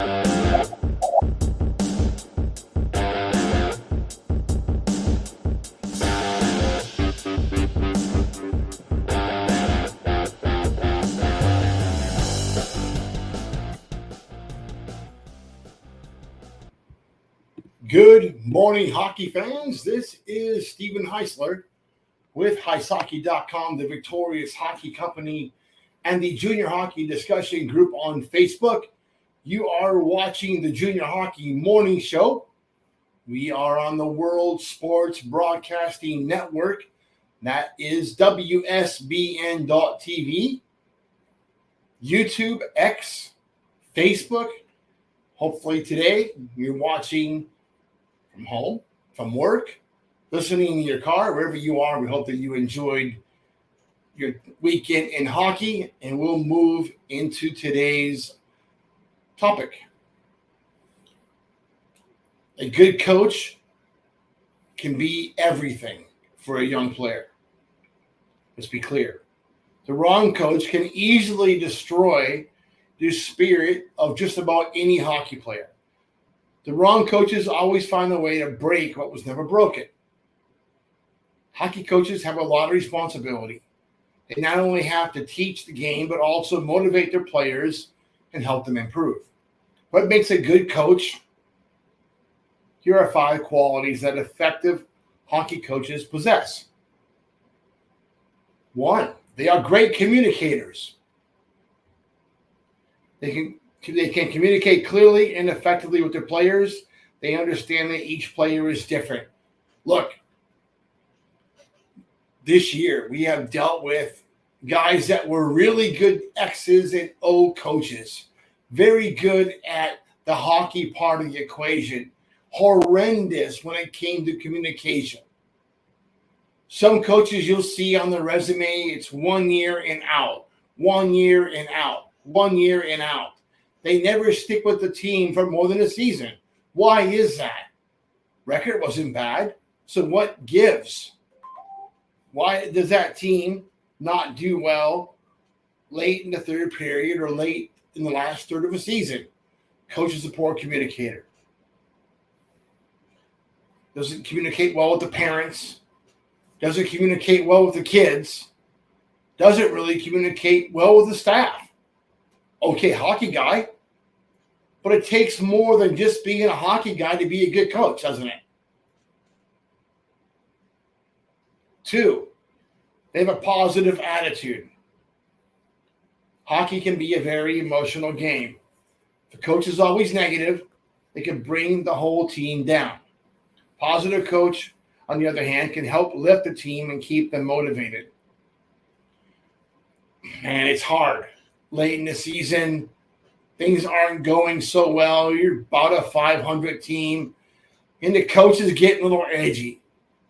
Good morning, hockey fans. This is Stephen Heisler with HeisHockey.com, the Victorious Hockey Company, and the Junior Hockey Discussion Group on Facebook. You are watching the Junior Hockey Morning Show. We are on the World Sports Broadcasting Network. That is WSBN.TV, YouTube, X, Facebook. Hopefully today you're watching from home, from work, listening in your car, wherever you are. We hope that you enjoyed your weekend in hockey, and we'll move into today's topic. A good coach can be everything for a young player. Let's be clear. The wrong coach can easily destroy the spirit of just about any hockey player. The wrong coaches always find a way to break what was never broken. Hockey coaches have a lot of responsibility. They not only have to teach the game, but also motivate their players and help them improve. What makes a good coach? Here are 5 qualities that effective hockey coaches possess. 1, they are great communicators. They can communicate clearly and effectively with their players. They understand that each player is different. Look, this year we have dealt with guys that were really good X's and O coaches, very good at the hockey part of the equation, horrendous when it came to communication. Some coaches you'll see on the resume, it's 1 year and out, 1 year and out, 1 year and out. They never stick with the team for more than a season. Why is that? Record wasn't bad. So what gives? Why does that team not do well late in the third period or late in the last third of a season? Coach is a poor communicator. Doesn't communicate well with the parents. Doesn't communicate well with the kids. Doesn't really communicate well with the staff. Okay, hockey guy, but it takes more than just being a hockey guy to be a good coach, doesn't it? 2, they have a positive attitude. Hockey can be a very emotional game. If the coach is always negative, they can bring the whole team down. Positive coach, on the other hand, can help lift the team and keep them motivated. Man, it's hard. Late in the season, things aren't going so well. You're about a 500 team, and the coach is getting a little edgy.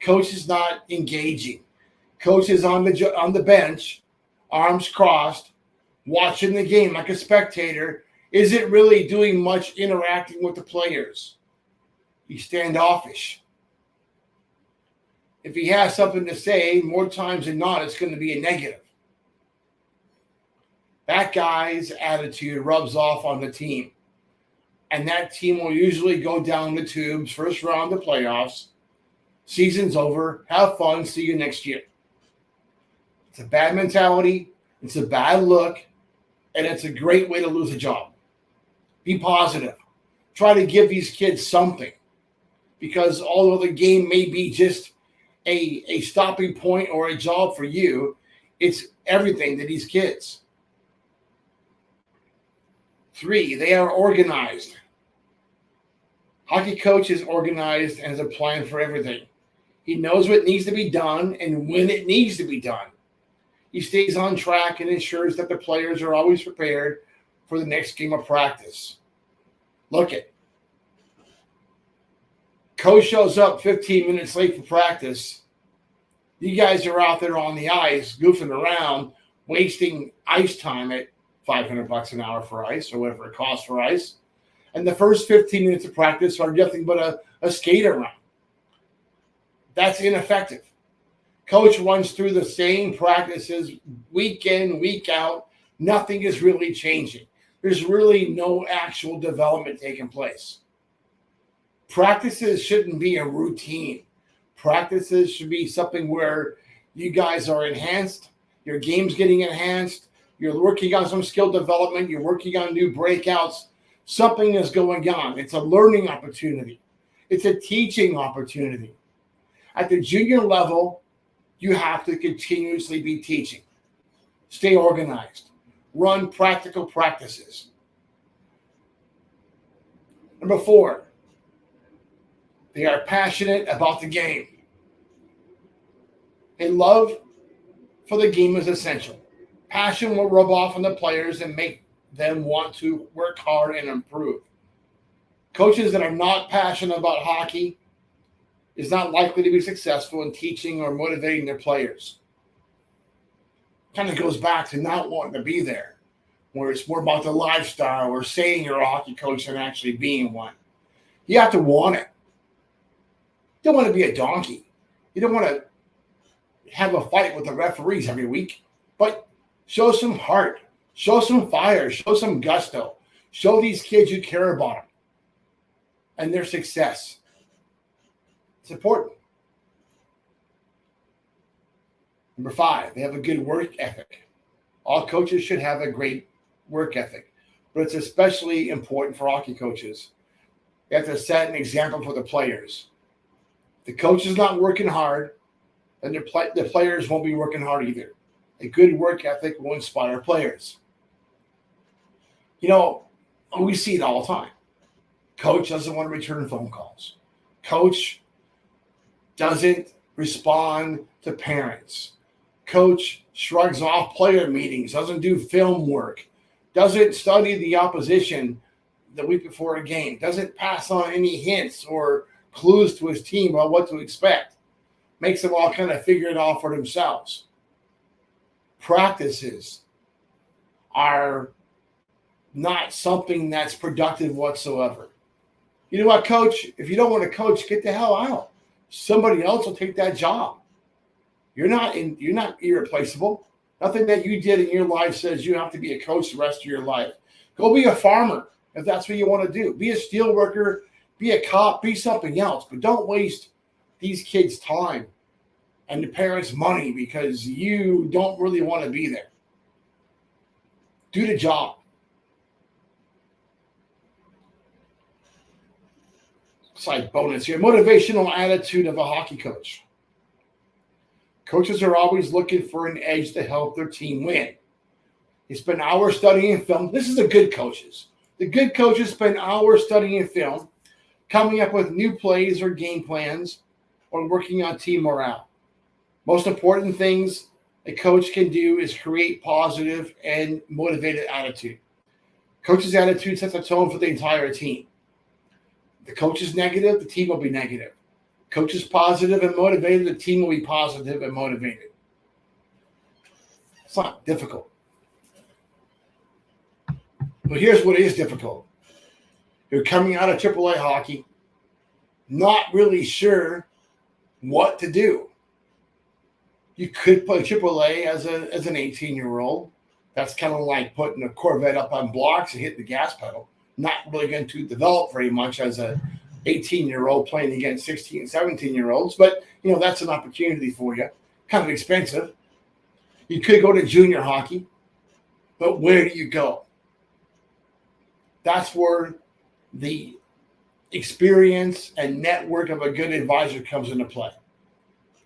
Coach is not engaging. Coach is on the bench, arms crossed, watching the game like a spectator. Isn't really doing much interacting with the players. He's standoffish. If he has something to say, more times than not, it's going to be a negative. That guy's attitude rubs off on the team. And that team will usually go down the tubes, first round of playoffs. Season's over. Have fun. See you next year. It's a bad mentality. It's a bad look. And it's a great way to lose a job. Be positive. Try to give these kids something. Because although the game may be just a stopping point or a job for you, it's everything to these kids. 3, they are organized. Hockey coach is organized and has a plan for everything. He knows what needs to be done and when it needs to be done. He stays on track and ensures that the players are always prepared for the next game of practice. Look it. Coach shows up 15 minutes late for practice. You guys are out there on the ice goofing around, wasting ice time at $500 an hour for ice or whatever it costs for ice. And the first 15 minutes of practice are nothing but a skate around. That's ineffective. Coach runs through the same practices week in, week out. Nothing is really changing. there's really no actual development taking place. Practices shouldn't be a routine. Practices should be something where you guys are enhanced, your game's getting enhanced, you're working on some skill development, you're working on new breakouts. Something is going on. It's a learning opportunity. It's a teaching opportunity. At the junior level, you have to continuously be teaching. Stay organized. Run practical practices. Number 4, they are passionate about the game. A love for the game is essential. Passion will rub off on the players and make them want to work hard and improve. Coaches that are not passionate about hockey is not likely to be successful in teaching or motivating their players. Kind of goes back to not wanting to be there, where it's more about the lifestyle or saying you're a hockey coach than actually being one. You have to want it. You don't want to be a donkey. You don't want to have a fight with the referees every week, but show some heart, show some fire, show some gusto. Show these kids you care about them and their success. It's important. Number 5, they have a good work ethic. All coaches should have a great work ethic, but it's especially important for hockey coaches. They have to set an example for the players. If the coach is not working hard, then the players won't be working hard either. A good work ethic will inspire players. You know, we see it all the time. Coach doesn't want to return phone calls. Coach doesn't respond to parents. Coach shrugs off player meetings, doesn't do film work, doesn't study the opposition the week before a game, doesn't pass on any hints or clues to his team about what to expect, makes them all kind of figure it out for themselves. Practices are not something that's productive whatsoever. You know what, coach? If you don't want to coach, get the hell out. Somebody else will take that job. You're not irreplaceable. Nothing that you did in your life says you have to be a coach the rest of your life. Go be a farmer if that's what you want to do. Be a steel worker, be a cop, be something else. But don't waste these kids' time and the parents' money because you don't really want to be there. Do the job. Side bonus here. Motivational attitude of a hockey coach. Coaches are always looking for an edge to help their team win. They spend hours studying film. This is the good coaches. The good coaches spend hours studying film, coming up with new plays or game plans, or working on team morale. Most important things a coach can do is create positive and motivated attitude. Coach's attitude sets a tone for the entire team. The coach is negative, the team will be negative. Coach is positive and motivated, the team will be positive and motivated. It's not difficult. But here's what is difficult. You're coming out of AAA hockey, not really sure what to do. You could play AAA as an 18-year-old. That's kind of like putting a Corvette up on blocks and hitting the gas pedal. Not really going to develop very much as a 18-year-old playing against 16, 17-year-olds. But, that's an opportunity for you. Kind of expensive. You could go to junior hockey. But where do you go? That's where the experience and network of a good advisor comes into play.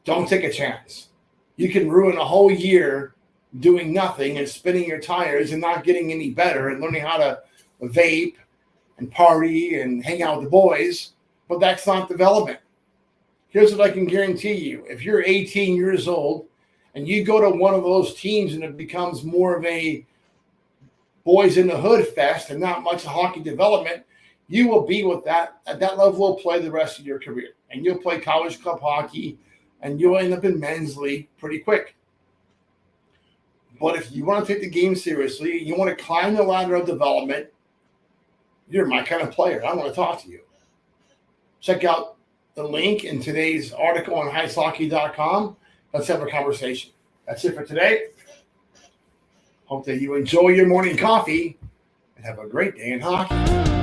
Don't take a chance. You can ruin a whole year doing nothing and spinning your tires and not getting any better and learning how to vape and party and hang out with the boys, but that's not development. Here's what I can guarantee you. If you're 18 years old and you go to one of those teams and it becomes more of a boys in the hood fest and not much hockey development, you will be with that at that level of play the rest of your career. And you'll play college club hockey and you'll end up in men's league pretty quick. But if you want to take the game seriously, you want to climb the ladder of development, you're my kind of player. I want to talk to you. Check out the link in today's article on heishockey.com. Let's have a conversation. That's it for today. Hope that you enjoy your morning coffee and Have a great day in hockey.